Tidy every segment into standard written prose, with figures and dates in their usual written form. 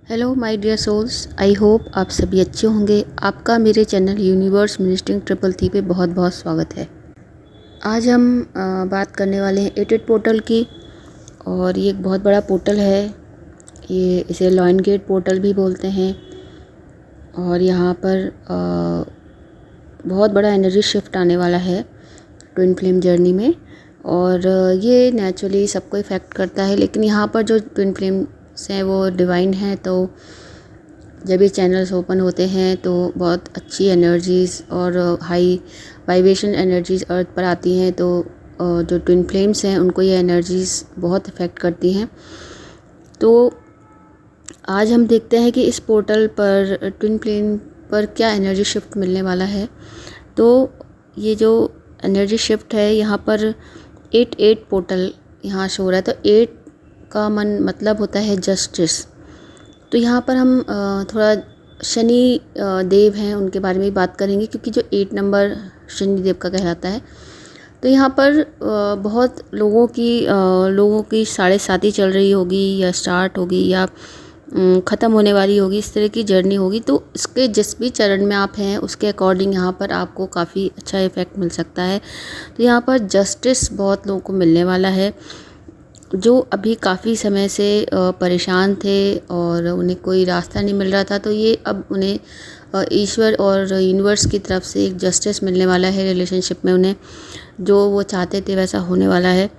Hello my dear souls, I hope आप सभी अच्छे होंगे। आपका मेरे चैनल यूनिवर्स मिनिस्टिंग 333 पे बहुत बहुत स्वागत है। आज हम बात करने वाले हैं 88 पोर्टल की। और ये एक बहुत बड़ा पोर्टल है। ये इसे लॉयन गेट पोर्टल भी बोलते हैं। और यहाँ पर बहुत बड़ा एनर्जी शिफ्ट आने वाला है ट्विन फ्लेम जर्नी में। और ये नेचुरली सबको इफ़ेक्ट करता है, लेकिन यहाँ पर जो ट्विन फ्लेम्स हैं वो डिवाइन हैं। तो जब ये चैनल्स ओपन होते हैं तो बहुत अच्छी एनर्जीज़ और हाई वाइब्रेशन एनर्जीज़ अर्थ पर आती हैं। तो जो ट्विन फ्लेम्स हैं उनको ये एनर्जीज़ बहुत इफ़ेक्ट करती हैं। तो आज हम देखते हैं कि इस पोर्टल पर ट्विन फ्लेम पर क्या एनर्जी शिफ्ट मिलने वाला है। तो ये जो एनर्जी शिफ्ट है यहाँ पर 88 पोर्टल यहाँ शो हो रहा है। तो 8 का मतलब होता है जस्टिस। तो यहाँ पर हम थोड़ा शनि देव हैं उनके बारे में भी बात करेंगे, क्योंकि जो 8 नंबर शनि देव का कहलाता है। तो यहाँ पर बहुत लोगों की 7.5 चल रही होगी या स्टार्ट होगी या ख़त्म होने वाली होगी, इस तरह की जर्नी होगी। तो इसके जिस भी चरण में आप हैं उसके अकॉर्डिंग यहाँ पर आपको काफ़ी अच्छा इफ़ेक्ट मिल सकता है। तो यहाँ पर जस्टिस बहुत लोगों को मिलने वाला है, जो अभी काफ़ी समय से परेशान थे और उन्हें कोई रास्ता नहीं मिल रहा था। तो ये अब उन्हें ईश्वर और यूनिवर्स की तरफ से एक जस्टिस मिलने वाला है रिलेशनशिप में। उन्हें जो वो चाहते थे वैसा होने वाला है।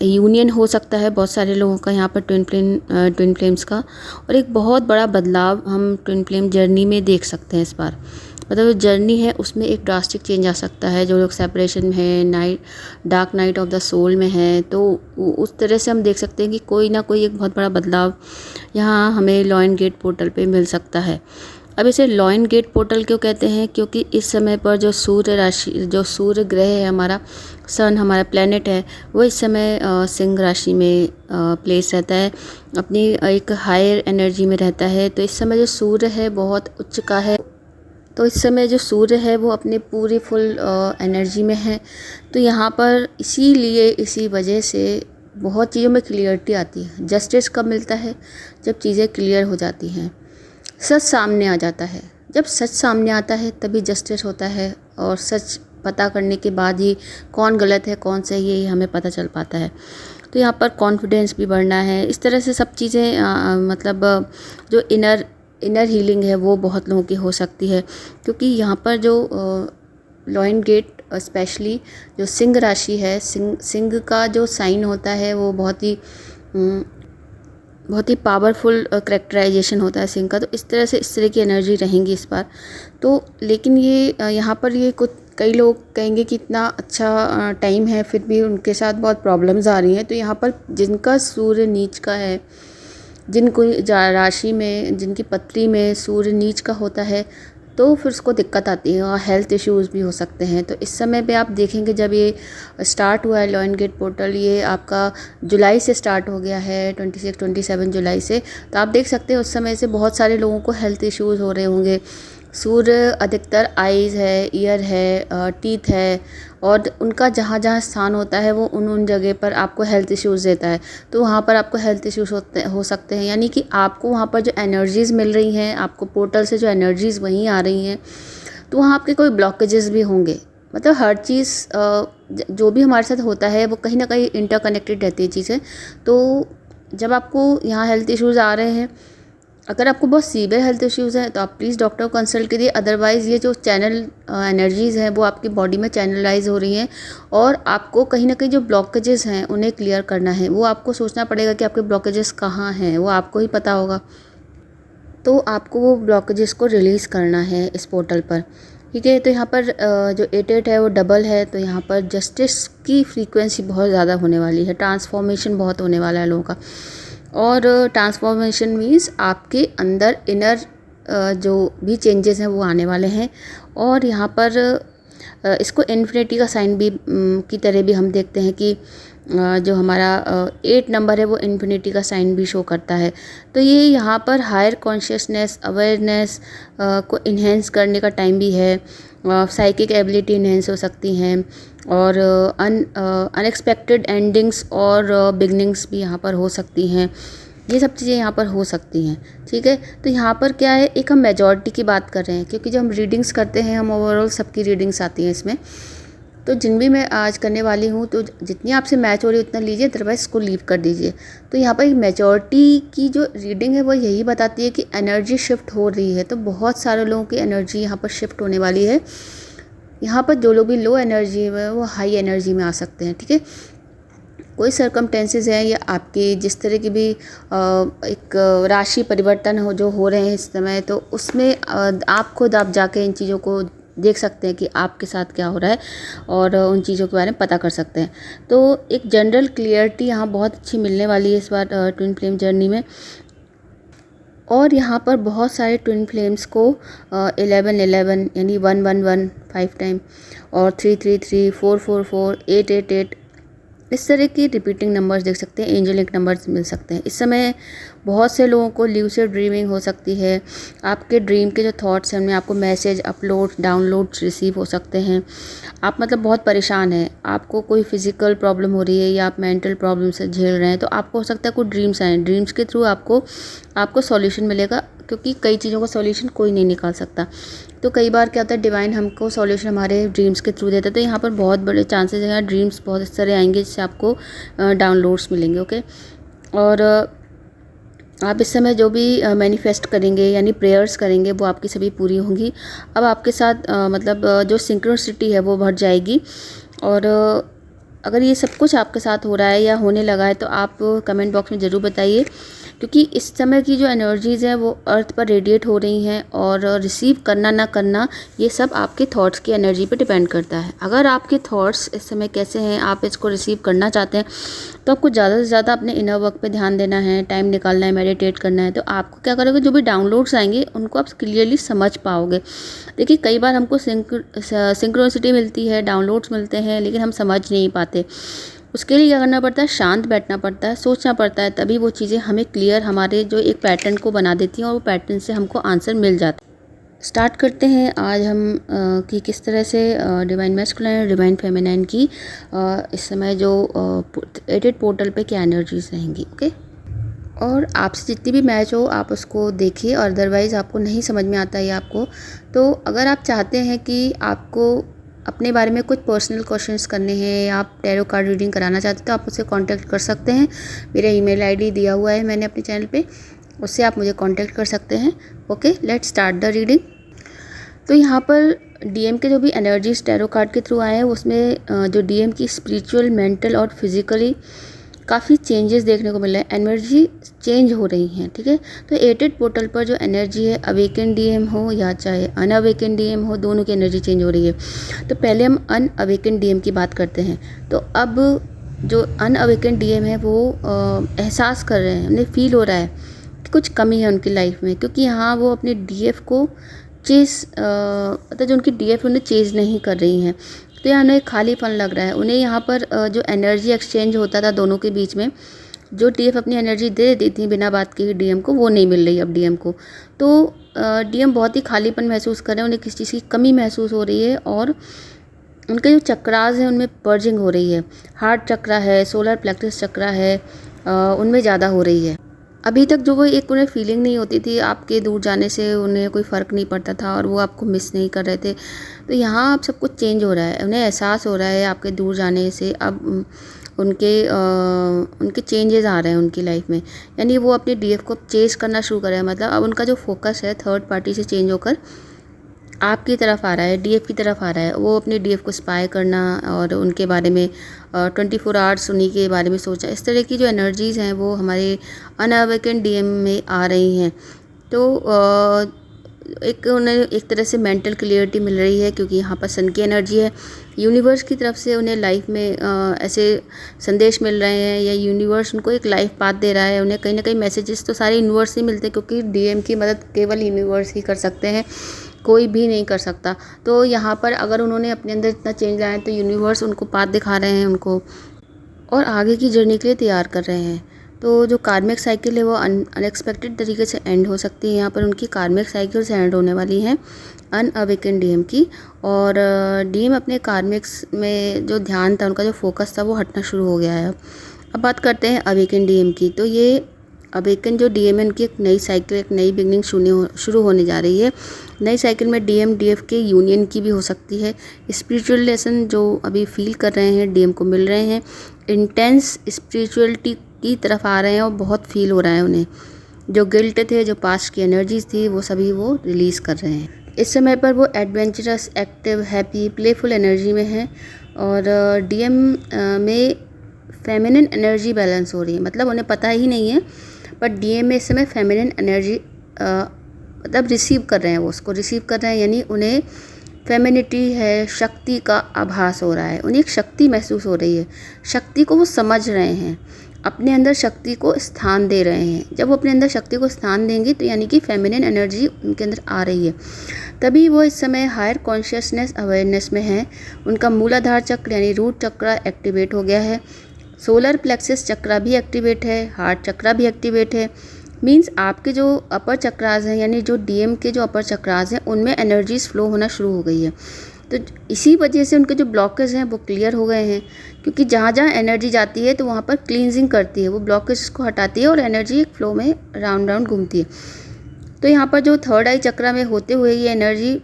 यूनियन हो सकता है बहुत सारे लोगों का यहाँ पर ट्विन फ्लेम्स का। और एक बहुत बड़ा बदलाव हम ट्विन फ्लेम जर्नी में देख सकते हैं इस बार। मतलब जो जर्नी है उसमें एक ड्रास्टिक चेंज आ सकता है। जो लोग सेपरेशन में है, dark night of the soul में है, तो उस तरह से हम देख सकते हैं कि कोई ना कोई एक बहुत बड़ा बदलाव यहाँ हमें लॉयन गेट पोर्टल पे मिल सकता है। अब इसे लॉयन गेट पोर्टल क्यों कहते हैं? क्योंकि इस समय पर जो सूर्य ग्रह है, हमारा सन, हमारा प्लेनेट है, वो इस समय सिंह राशि में प्लेस रहता है, अपनी एक हायर एनर्जी में रहता है। तो इस समय जो सूर्य है बहुत उच्च का है। तो इस समय जो सूर्य है वो अपने पूरी फुल एनर्जी में है। तो यहाँ पर इसी वजह से बहुत चीज़ों में क्लियरिटी आती है। जस्टिस कब मिलता है? जब चीज़ें क्लियर हो जाती हैं, सच सामने आ जाता है। जब सच सामने आता है तभी जस्टिस होता है। और सच पता करने के बाद ही कौन गलत है कौन सही है ये हमें पता चल पाता है। तो यहाँ पर कॉन्फिडेंस भी बढ़ना है। इस तरह से सब चीज़ें मतलब जो इनर हीलिंग है वो बहुत लोगों की हो सकती है। क्योंकि यहाँ पर जो लॉयन गेट स्पेशली जो सिंह राशि है, सिंह का जो साइन होता है वो बहुत ही पावरफुल करेक्टराइजेशन होता है सिंह का। तो इस तरह की एनर्जी रहेंगी इस बार। तो लेकिन ये यहाँ पर ये कई लोग कहेंगे कि इतना अच्छा टाइम है, फिर भी उनके साथ बहुत प्रॉब्लम्स आ रही हैं। तो यहाँ पर जिनका सूर्य नीच का है, जिनको राशि में, जिनकी पत्री में सूर्य नीच का होता है, तो फिर उसको दिक्कत आती है और हेल्थ इश्यूज़ भी हो सकते हैं। तो इस समय पे आप देखेंगे जब ये स्टार्ट हुआ है लॉयन गेट पोर्टल, ये आपका जुलाई से स्टार्ट हो गया है, 27 जुलाई से। तो आप देख सकते हैं उस समय से बहुत सारे लोगों को हेल्थ इश्यूज़ हो रहे होंगे। सूर्य अधिकतर आइज़ है, ईयर है, टीथ है, और उनका जहाँ जहाँ स्थान होता है वो उन जगह पर आपको हेल्थ इश्यूज़ देता है। तो वहाँ पर आपको हेल्थ इश्यूज़ हो सकते हैं। यानी कि आपको वहाँ पर जो एनर्जीज़ मिल रही हैं, आपको पोर्टल से जो एनर्जीज़ वहीं आ रही हैं, तो वहाँ आपके कोई ब्लॉकेजेस भी होंगे। मतलब हर चीज़ जो भी हमारे साथ होता है वो कहीं ना कहीं इंटरकनेक्टेड रहती है चीज़ें। तो जब आपको यहाँ हेल्थ इश्यूज़ आ रहे हैं, अगर आपको बहुत सीवियर हेल्थ इश्यूज़ हैं तो आप प्लीज़ डॉक्टर को कंसल्ट करिए। अदरवाइज़ ये जो चैनल एनर्जीज़ हैं वो आपकी बॉडी में चैनलाइज हो रही हैं, और आपको कहीं ना कहीं जो ब्लॉकेजेस हैं उन्हें क्लियर करना है। वो आपको सोचना पड़ेगा कि आपके ब्लॉकेजेस कहाँ हैं, वो आपको ही पता होगा। तो आपको वो ब्लॉकेजेस को रिलीज़ करना है इस पोर्टल पर, ठीक है। तो यहाँ पर जो 88 है वो डबल है। तो यहाँ पर जस्टिस की फ्रीक्वेंसी बहुत ज़्यादा होने वाली है, ट्रांसफॉर्मेशन बहुत होने वाला है लोगों का। और ट्रांसफॉर्मेशन मीन्स आपके अंदर इनर जो भी चेंजेस हैं वो आने वाले हैं। और यहाँ पर इसको इन्फिनिटी का साइन भी की तरह भी हम देखते हैं कि जो हमारा 8 नंबर है वो इन्फिनिटी का साइन भी शो करता है। तो ये यहाँ पर हायर कॉन्शियसनेस, अवेयरनेस को इन्हेंस करने का टाइम भी है। साइकिक एबिलिटी इन्हेंस हो सकती हैं, और अनएक्सपेक्टेड एंडिंग्स और बिगनिंग्स भी यहाँ पर हो सकती हैं। ये सब चीज़ें यहाँ पर हो सकती हैं, ठीक है। तो यहाँ पर क्या है, एक हम मेजॉरिटी की बात कर रहे हैं, क्योंकि जब हम रीडिंग्स करते हैं हम ओवरऑल सबकी रीडिंग्स आती हैं इसमें। तो जिन भी मैं आज करने वाली हूँ, तो जितनी आपसे मैच हो रही है उतना लीजिए, अदरवाइज इसको लीव कर दीजिए। तो यहाँ पर एक मेजॉरिटी की जो रीडिंग है वो यही बताती है कि एनर्जी शिफ्ट हो रही है। तो बहुत सारे लोगों की एनर्जी यहाँ पर शिफ्ट होने वाली है। यहाँ पर जो लोग भी लो एनर्जी में वो हाई एनर्जी में आ सकते हैं, ठीक है। कोई सर्कमटेंसेस हैं या आपकी जिस तरह की भी एक राशि परिवर्तन हो रहे हैं इस समय, तो उसमें आप खुद आप जाके इन चीज़ों को देख सकते हैं कि आपके साथ क्या हो रहा है और उन चीज़ों के बारे में पता कर सकते हैं। तो एक जनरल क्लियरिटी यहाँ बहुत अच्छी मिलने वाली है इस बार ट्विन फ्लेम जर्नी में। और यहाँ पर बहुत सारे ट्विन फ्लेम्स को 11-11 यानी 1-1-1 5 टाइम और 3-3-3 4-4-4 8-8-8 इस तरह की रिपीटिंग नंबर्स देख सकते हैं। एंजेलिक नंबर्स मिल सकते हैं। इस समय बहुत से लोगों को ल्यूसिड ड्रीमिंग हो सकती है। आपके ड्रीम के जो थॉट्स हैं उनमें आपको मैसेज अपलोड डाउनलोड्स रिसीव हो सकते हैं। आप मतलब बहुत परेशान हैं, आपको कोई फिज़िकल प्रॉब्लम हो रही है या आप मेंटल प्रॉब्लम से झेल रहे हैं, तो आपको हो सकता है कोई ड्रीम्स आए, ड्रीम्स के थ्रू आपको सॉल्यूशन मिलेगा, क्योंकि कई चीज़ों का सॉल्यूशन कोई नहीं निकाल सकता। तो कई बार क्या होता है, डिवाइन हमको सॉल्यूशन हमारे ड्रीम्स के थ्रू देता है। तो यहाँ पर बहुत बड़े चांसेस हैं, ड्रीम्स बहुत इस तरह आएंगे जिससे आपको डाउनलोड्स मिलेंगे, ओके। और आप इस समय जो भी मैनिफेस्ट करेंगे यानी प्रेयर्स करेंगे वो आपकी सभी पूरी होंगी। अब आपके साथ जो सिंक्रोनिसिटी है वो बढ़ जाएगी। और अगर ये सब कुछ आपके साथ हो रहा है या होने लगा है तो आप कमेंट बॉक्स में ज़रूर बताइए, क्योंकि इस समय की जो एनर्जीज़ हैं वो अर्थ पर रेडिएट हो रही हैं। और रिसीव करना ना करना ये सब आपके थॉट्स की एनर्जी पे डिपेंड करता है। अगर आपके थॉट्स इस समय कैसे हैं, आप इसको रिसीव करना चाहते हैं, तो आपको ज़्यादा से ज़्यादा अपने इनर वर्क पे ध्यान देना है, टाइम निकालना है, मेडिटेट करना है। तो आपको क्या करोगे, जो भी डाउनलोड्स आएंगे उनको आप क्लियरली समझ पाओगे। देखिए कई बार हमको सिंक्रोनिसिटी मिलती है, डाउनलोड्स मिलते हैं, लेकिन हम समझ नहीं पाते। उसके लिए क्या करना पड़ता है, शांत बैठना पड़ता है, सोचना पड़ता है, तभी वो चीज़ें हमें क्लियर हमारे जो एक पैटर्न को बना देती हैं और वो पैटर्न से हमको आंसर मिल जाता है। स्टार्ट करते हैं आज हम कि किस तरह से डिवाइन मैस्कुलाइन और डिवाइन फेमिनाइन की इस समय जो 88 पोर्टल पे क्या एनर्जीज रहेंगी, ओके। और आपसे जितनी भी मैच हो आप उसको देखिए, और अदरवाइज़ आपको नहीं समझ में आता है आपको, तो अगर आप चाहते हैं कि आपको अपने बारे में कुछ पर्सनल क्वेश्चंस करने हैं या आप टैरो कार्ड रीडिंग कराना चाहते हैं, तो आप मुझसे कांटेक्ट कर सकते हैं। मेरा ईमेल आईडी दिया हुआ है मैंने अपने चैनल पे, उससे आप मुझे कांटेक्ट कर सकते हैं, okay. Let's start the reading. तो यहाँ पर डीएम के जो भी एनर्जीज टैरो कार्ड के थ्रू आए हैं उसमें जो डीएम की स्पिरिचुअल, मेंटल और फिजिकली काफ़ी चेंजेस देखने को मिल रहे हैं, एनर्जी चेंज हो रही हैं, ठीक है। तो 88 पोर्टल पर जो एनर्जी है, अवेकन डीएम हो या चाहे अनअवेकन डीएम हो, दोनों की एनर्जी चेंज हो रही है। तो पहले हम अनअवेकन डीएम की बात करते हैं। तो अब जो अनअवेकन डीएम है वो एहसास कर रहे हैं, उन्हें फील हो रहा है कि कुछ कमी है उनकी लाइफ में, क्योंकि यहाँ वो अपने डीएफ को मतलब जो उनकी डीएफ उन्हें चेज नहीं कर रही हैं। तो यहाँ उन्हें खालीपन लग रहा है। उन्हें यहाँ पर जो एनर्जी एक्सचेंज होता था दोनों के बीच में, जो डीएफ अपनी एनर्जी दे देती थी बिना बात के डीएम को, वो नहीं मिल रही अब डीएम को। तो डीएम बहुत ही खालीपन महसूस कर रहे हैं, उन्हें किसी चीज़ की कमी महसूस हो रही है, और उनके जो चक्रास हैं उनमें पर्जिंग हो रही है। हार्ट चक्रा है, सोलर प्लेक्सस चक्रा है, उनमें ज़्यादा हो रही है। अभी तक जो वो एक उन्हें फीलिंग नहीं होती थी, आपके दूर जाने से उन्हें कोई फ़र्क नहीं पड़ता था और वो आपको मिस नहीं कर रहे थे, तो यहाँ अब सब कुछ चेंज हो रहा है। उन्हें एहसास हो रहा है आपके दूर जाने से अब उनके चेंजेस आ रहे हैं उनकी लाइफ में, यानी वो अपने डीएफ को चेज करना शुरू कर रहे हैं। मतलब अब उनका जो फोकस है थर्ड पार्टी से चेंज होकर आपकी तरफ आ रहा है, डीएफ की तरफ आ रहा है। वो अपने डीएफ को स्पाई करना और उनके बारे में 24 आवर्स उन्हीं के बारे में सोचा, इस तरह की जो एनर्जीज़ हैं वो हमारे अनअवेकन डीएम में आ रही हैं। तो एक उन्हें एक तरह से मेंटल क्लियरिटी मिल रही है, क्योंकि यहाँ पर सन की एनर्जी है। यूनिवर्स की तरफ से उन्हें लाइफ में ऐसे संदेश मिल रहे हैं, या यूनिवर्स उनको एक लाइफ पाथ दे रहा है। उन्हें कहीं ना कहीं मैसेजेस तो सारे यूनिवर्स से मिलते हैं, क्योंकि डीएम की मदद केवल यूनिवर्स ही कर सकते हैं, कोई भी नहीं कर सकता। तो यहाँ पर अगर उन्होंने अपने अंदर इतना चेंज लाया है तो यूनिवर्स उनको पाथ दिखा रहे हैं उनको, और आगे की जर्नी के लिए तैयार कर रहे हैं। तो जो कार्मिक साइकिल है वो अनएक्सपेक्टेड तरीके से एंड हो सकती है। यहाँ पर उनकी कार्मिक साइकिल से एंड होने वाली है अनअवेकन डीएम की, और डीएम अपने कार्मिक्स में जो ध्यान था, उनका जो फोकस था वो हटना शुरू हो गया है। अब बात करते हैं अवेकन डीएम की। तो ये अवेकन जो डीएम है उनकी एक नई साइकिल, एक नई बिगनिंग शुरू होने जा रही है। नई साइकिल में डीएम डीएफ के यूनियन की भी हो सकती है। स्पिरिचुअल लेसन जो अभी फील कर रहे हैं डीएम को मिल रहे हैं, इंटेंस स्पिरिचुअलिटी की तरफ आ रहे हैं और बहुत फील हो रहा है उन्हें। जो गिल्ट थे, जो पास्ट की एनर्जीज थी, वो सभी वो रिलीज़ कर रहे हैं। इस समय पर वो adventurous, active, happy, playful energy में है। और डीएम में फेमिनिन एनर्जी बैलेंस हो रही है, मतलब उन्हें पता ही नहीं है, बट डीएम में इस समय फेमिनिन एनर्जी मतलब रिसीव कर रहे हैं, वो उसको रिसीव कर रहे हैं, यानी उन्हें फेमिनिटी है, शक्ति का आभास हो रहा है, उन्हें एक शक्ति महसूस हो रही है, शक्ति को वो समझ रहे हैं, अपने अंदर शक्ति को स्थान दे रहे हैं। जब वो अपने अंदर शक्ति को स्थान देंगे तो यानी कि फेमिनिन एनर्जी उनके अंदर आ रही है, तभी वो इस समय हायर कॉन्शियसनेस अवेयरनेस में है। उनका मूलाधार चक्र यानी रूट चक्र एक्टिवेट हो गया है, सोलर प्लेक्सस चक्रा भी एक्टिवेट है, हार्ट चक्रा भी एक्टिवेट है। मींस आपके जो अपर चक्रास हैं, यानी जो डीएम के जो अपर चक्रास हैं, उनमें एनर्जीज फ्लो होना शुरू हो गई है। तो इसी वजह से उनके जो ब्लॉकेज हैं वो क्लियर हो गए हैं, क्योंकि जहाँ जहाँ एनर्जी जाती है तो वहाँ पर क्लींजिंग करती है, वो ब्लॉकेज को हटाती है और एनर्जी एक फ्लो में राउंड राउंड घूमती है। तो यहाँ पर जो थर्ड आई चक्रा में होते हुए ये एनर्जी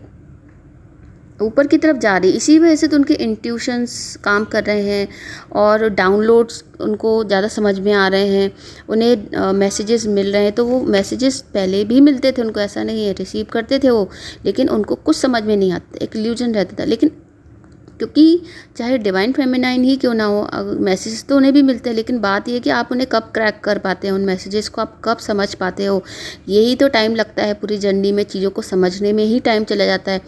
ऊपर की तरफ जा रही है, इसी वजह से तो उनके इंट्यूशंस काम कर रहे हैं और डाउनलोड्स उनको ज़्यादा समझ में आ रहे हैं, उन्हें मैसेजेस मिल रहे हैं। तो वो मैसेजेस पहले भी मिलते थे उनको, ऐसा नहीं है, रिसीव करते थे वो, लेकिन उनको कुछ समझ में नहीं आता, एक इल्यूजन रहता था। लेकिन क्योंकि चाहे डिवाइन फेमिनाइन ही क्यों ना हो, मैसेजेस तो उन्हें भी मिलते हैं, लेकिन बात ये कि आप उन्हें कब क्रैक कर पाते हैं, उन मैसेजेस को आप कब समझ पाते हो, यही तो टाइम लगता है। पूरी जर्नी में चीज़ों को समझने में ही टाइम चला जाता है,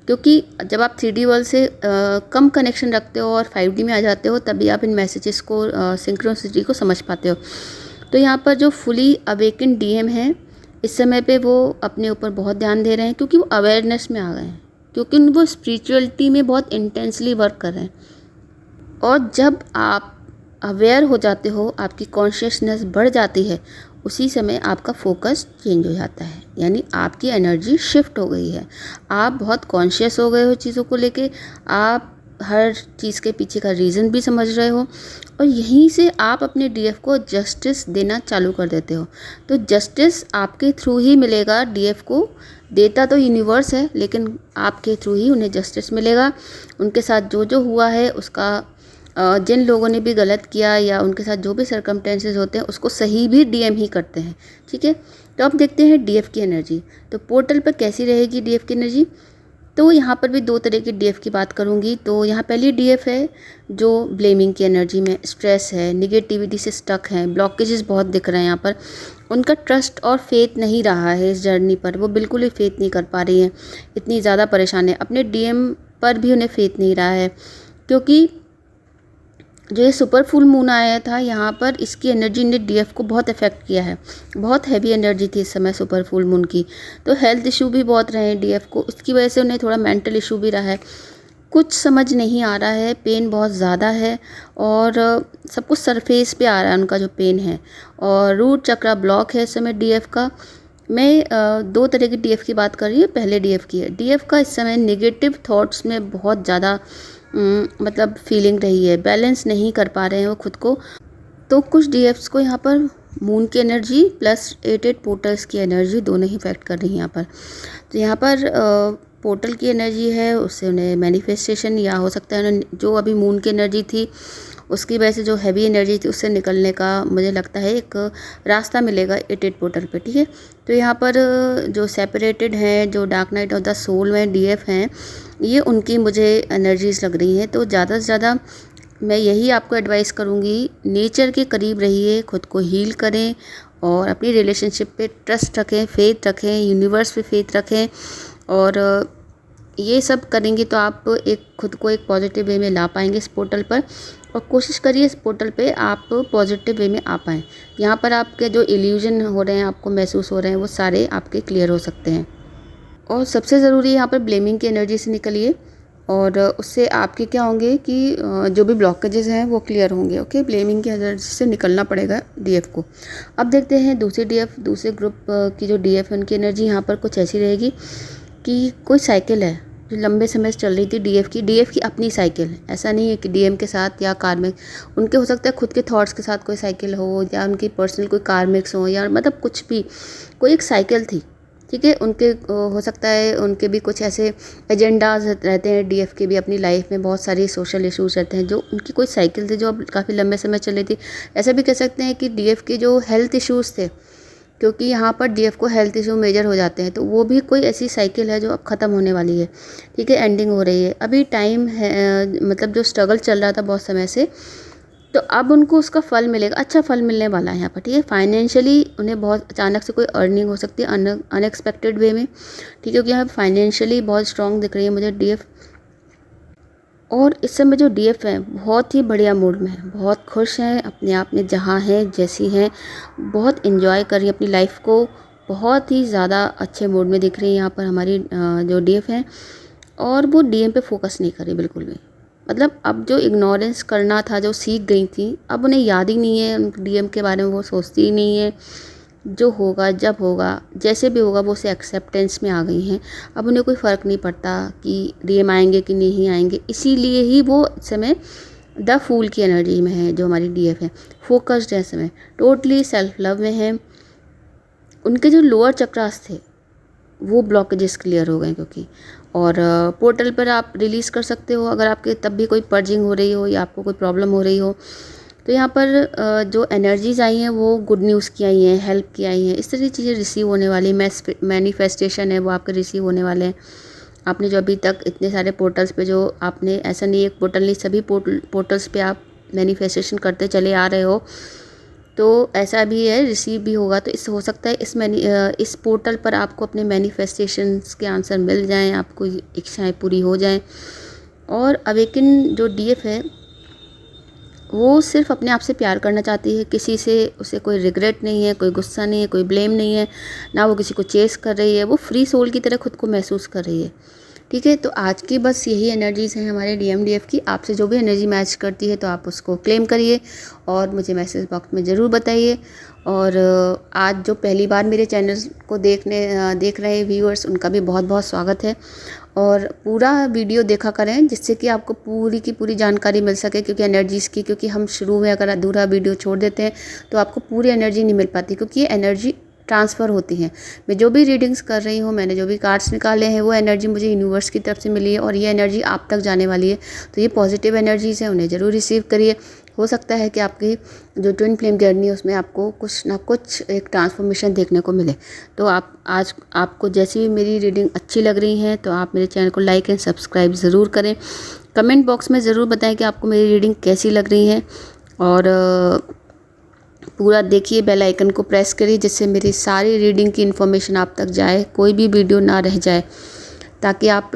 क्योंकि जब आप 3D वर्ल्ड से कम कनेक्शन रखते हो और 5D में आ जाते हो, तभी आप इन मैसेजेस को, सिंक्रोनिसिटी को समझ पाते हो। तो यहाँ पर जो फुली अवेकन डीएम है, इस समय पे वो अपने ऊपर बहुत ध्यान दे रहे हैं, क्योंकि वो अवेयरनेस में आ गए हैं, क्योंकि वो स्पिरिचुअलिटी में बहुत इंटेंसली वर्क कर रहे हैं। और जब आप अवेयर हो जाते हो, आपकी कॉन्शियसनेस बढ़ जाती है, उसी समय आपका फोकस चेंज हो जाता है, यानी आपकी एनर्जी शिफ्ट हो गई है। आप बहुत कॉन्शियस हो गए हो चीज़ों को लेके, आप हर चीज़ के पीछे का रीज़न भी समझ रहे हो, और यहीं से आप अपने डीएफ को जस्टिस देना चालू कर देते हो। तो जस्टिस आपके थ्रू ही मिलेगा डीएफ को, देता तो यूनिवर्स है, लेकिन आपके थ्रू ही उन्हें जस्टिस मिलेगा। उनके साथ जो जो हुआ है उसका, जिन लोगों ने भी गलत किया या उनके साथ जो भी सर्कमटेंसेस होते हैं, उसको सही भी डीएम ही करते हैं। ठीक है, तो अब देखते हैं डीएफ की एनर्जी। तो पोर्टल पर कैसी रहेगी डीएफ की एनर्जी? तो यहाँ पर भी दो तरह की डीएफ की बात करूँगी। तो यहाँ पहली डीएफ है जो ब्लेमिंग की एनर्जी में, स्ट्रेस है, निगेटिविटी से स्टक हैं, ब्लॉकेजेस बहुत दिख रहे हैं यहाँ पर। उनका ट्रस्ट और फेथ नहीं रहा है इस जर्नी पर, वो बिल्कुल ही फेथ नहीं कर पा रही हैं, इतनी ज़्यादा परेशान है। अपने डीएम पर भी उन्हें फेथ नहीं रहा है, क्योंकि जो ये सुपर फुल मून आया था यहाँ पर, इसकी एनर्जी ने डीएफ को बहुत इफेक्ट किया है। बहुत हैवी एनर्जी थी इस समय सुपर फुल मून की। तो हेल्थ इशू भी बहुत रहे हैं डीएफ को, उसकी वजह से उन्हें थोड़ा मेंटल इशू भी रहा है, कुछ समझ नहीं आ रहा है, पेन बहुत ज़्यादा है और सब कुछ सरफेस पे आ रहा है उनका जो पेन है। और रूट चक्रा ब्लॉक है इस समय डीएफ का। मैं दो तरह की डीएफ की बात कर रही हूँ। पहले डीएफ की है, डीएफ का इस समय नेगेटिव थॉट्स में बहुत ज़्यादा मतलब फीलिंग रही है, बैलेंस नहीं कर पा रहे हैं वो खुद को। तो कुछ डीएफ्स को यहाँ पर मून की एनर्जी प्लस 8 पोर्टल्स की एनर्जी दोनों ही इफेक्ट कर रही है यहाँ पर। तो यहाँ पर पोर्टल की एनर्जी है, उससे उन्हें मैनिफेस्टेशन, या हो सकता है उन्हें जो अभी मून की एनर्जी थी उसकी वजह से जो हैवी एनर्जी थी उससे निकलने का मुझे लगता है एक रास्ता मिलेगा 8 पोर्टल पे। ठीक है, तो यहाँ पर जो सेपरेटेड हैं, जो dark night of the soul में डीएफ हैं, ये उनकी मुझे एनर्जीज लग रही हैं। तो ज़्यादा से ज़्यादा मैं यही आपको एडवाइस करूँगी, नेचर के करीब रहिए, खुद को हील करें और अपनी रिलेशनशिप पे ट्रस्ट रखें, फेथ रखें, यूनिवर्स पे फेथ रखें। और ये सब करेंगे तो आप एक खुद को एक पॉजिटिव वे में ला पाएंगे इस पोर्टल पर। और कोशिश करिए इस पोर्टल पे आप पॉजिटिव वे में आ पाएँ। यहाँ पर आपके जो इल्यूजन हो रहे हैं, आपको महसूस हो रहे हैं, वो सारे आपके क्लियर हो सकते हैं। और सबसे ज़रूरी यहाँ पर ब्लेमिंग की एनर्जी से निकलिए, और उससे आपके क्या होंगे कि जो भी ब्लॉकेजेस हैं वो क्लियर होंगे। ओके, ब्लेमिंग की एनर्जी से निकलना पड़ेगा डीएफ को। अब देखते हैं दूसरी डीएफ, दूसरे ग्रुप की जो डीएफ है उनकी एनर्जी यहाँ पर कुछ ऐसी रहेगी कि कोई साइकिल है, जो लंबे समय से चल रही थी डीएफ की अपनी साइकिल, ऐसा नहीं है कि डीएम के साथ या कार्मिक, उनके हो सकता है खुद के थॉट्स के साथ कोई साइकिल हो, या उनकी पर्सनल कोई कार्मिक्स हो, या मतलब कुछ भी, कोई एक साइकिल थी, ठीक है। उनके हो सकता है उनके भी कुछ ऐसे एजेंडाज रहते हैं, डीएफ के भी अपनी लाइफ में बहुत सारी सोशल इश्यूज रहते हैं, जो उनकी कोई साइकिल थी जो अब काफ़ी लंबे समय चल रही थी। ऐसा भी कह सकते हैं कि डीएफ के जो हेल्थ इश्यूज़ थे, क्योंकि यहाँ पर डीएफ को हेल्थ इशू मेजर हो जाते हैं, तो वो भी कोई ऐसी साइकिल है जो अब ख़त्म होने वाली है, ठीक है, एंडिंग हो रही है। अभी टाइम है, मतलब जो स्ट्रगल चल रहा था बहुत समय से, तो अब उनको उसका फल मिलेगा, अच्छा फल मिलने वाला है यहाँ पर, ठीक है। फाइनेंशियली उन्हें बहुत अचानक से कोई अर्निंग हो सकती है अनएक्सपेक्टेड वे में, ठीक है, क्योंकि यहाँ फाइनेंशियली बहुत स्ट्रॉन्ग दिख रही है मुझे डीएफ। और इस समय जो डीएफ है बहुत ही बढ़िया मूड में है, बहुत खुश हैं अपने आप में, जहाँ हैं जैसी हैं, बहुत इन्जॉय कर रही है अपनी लाइफ को, बहुत ही ज़्यादा अच्छे मूड में दिख रही है यहाँ पर हमारी जो डीएफ है। और वो डीएम पे फोकस नहीं कर रही बिल्कुल भी, मतलब अब जो इग्नोरेंस करना था, जो सीख गई थी, अब उन्हें याद ही नहीं है डीएम के बारे में, वो सोचती ही नहीं है। जो होगा जब होगा जैसे भी होगा वो उसे एक्सेप्टेंस में आ गई हैं। अब उन्हें कोई फ़र्क नहीं पड़ता कि डीएम आएंगे कि नहीं आएंगे, इसीलिए ही वो इस समय द फूल की एनर्जी में है जो हमारी डीएफ है, फोकस्ड है इस समय, टोटली सेल्फ लव में है। उनके जो लोअर चक्रास थे वो ब्लॉकेजेस क्लियर हो गए, क्योंकि और पोर्टल पर आप रिलीज़ कर सकते हो अगर आपके तब भी कोई पर्जिंग हो रही हो या आपको कोई प्रॉब्लम हो रही हो। तो यहाँ पर जो एनर्जीज़ आई हैं वो गुड न्यूज़ की आई हैं, हेल्प की आई हैं, इस तरह की चीज़ें रिसीव होने वाली, मैनिफेस्टेशन है वो आपके रिसीव होने वाले हैं। आपने जो अभी तक इतने सारे पोर्टल्स पे जो आपने, ऐसा नहीं एक पोर्टल नहीं, सभी पोर्टल्स पे आप मैनिफेस्टेशन करते चले आ रहे हो, तो ऐसा भी है रिसीव भी होगा। तो इस हो सकता है इस पोर्टल पर आपको अपने मैनिफेस्टेशंस के आंसर मिल जाएं, आपको इच्छाएं पूरी हो जाएं। और अवेकन जो डीएफ है वो सिर्फ अपने आप से प्यार करना चाहती है, किसी से उसे कोई रिग्रेट नहीं है, कोई गुस्सा नहीं है, कोई ब्लेम नहीं है, ना वो किसी को चेस कर रही है, वो फ्री सोल की तरह खुद को महसूस कर रही है, ठीक है। तो आज की बस यही एनर्जीज़ हैं हमारे डीएफ की। आपसे जो भी एनर्जी मैच करती है तो आप उसको क्लेम करिए और मुझे मैसेज बॉक्स में ज़रूर बताइए। और आज जो पहली बार मेरे चैनल को देख रहे व्यूअर्स, उनका भी बहुत बहुत स्वागत है। और पूरा वीडियो देखा करें जिससे कि आपको पूरी की पूरी जानकारी मिल सके, क्योंकि एनर्जीज़ की, क्योंकि हम शुरू में अगर अधूरा वीडियो छोड़ देते हैं तो आपको पूरी एनर्जी नहीं मिल पाती, क्योंकि ये एनर्जी ट्रांसफ़र होती हैं। मैं जो भी रीडिंग्स कर रही हूँ, मैंने जो भी कार्ड्स निकाले हैं, वो एनर्जी मुझे यूनिवर्स की तरफ से मिली है और ये एनर्जी आप तक जाने वाली है। तो ये पॉजिटिव एनर्जीज़ हैं, उन्हें ज़रूर रिसीव करिए। हो सकता है कि आपकी जो ट्विन फ्लेम जर्नी है उसमें आपको कुछ ना कुछ एक ट्रांसफॉर्मेशन देखने को मिले। तो आपको जैसी भी मेरी रीडिंग अच्छी लग रही है तो आप मेरे चैनल को लाइक एंड सब्सक्राइब ज़रूर करें। कमेंट बॉक्स में ज़रूर बताएं कि आपको मेरी रीडिंग कैसी लग रही है। और पूरा देखिए, बेल आइकन को प्रेस करिए जिससे मेरी सारी रीडिंग की इन्फॉर्मेशन आप तक जाए, कोई भी वीडियो ना रह जाए, ताकि आप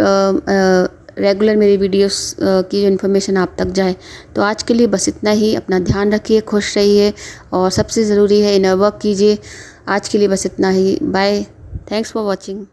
रेगुलर मेरी वीडियोस की जो इन्फॉर्मेशन आप तक जाए। तो आज के लिए बस इतना ही। अपना ध्यान रखिए, खुश रहिए और सबसे ज़रूरी है इनर वर्क कीजिए। आज के लिए बस इतना ही। Bye, thanks for watching.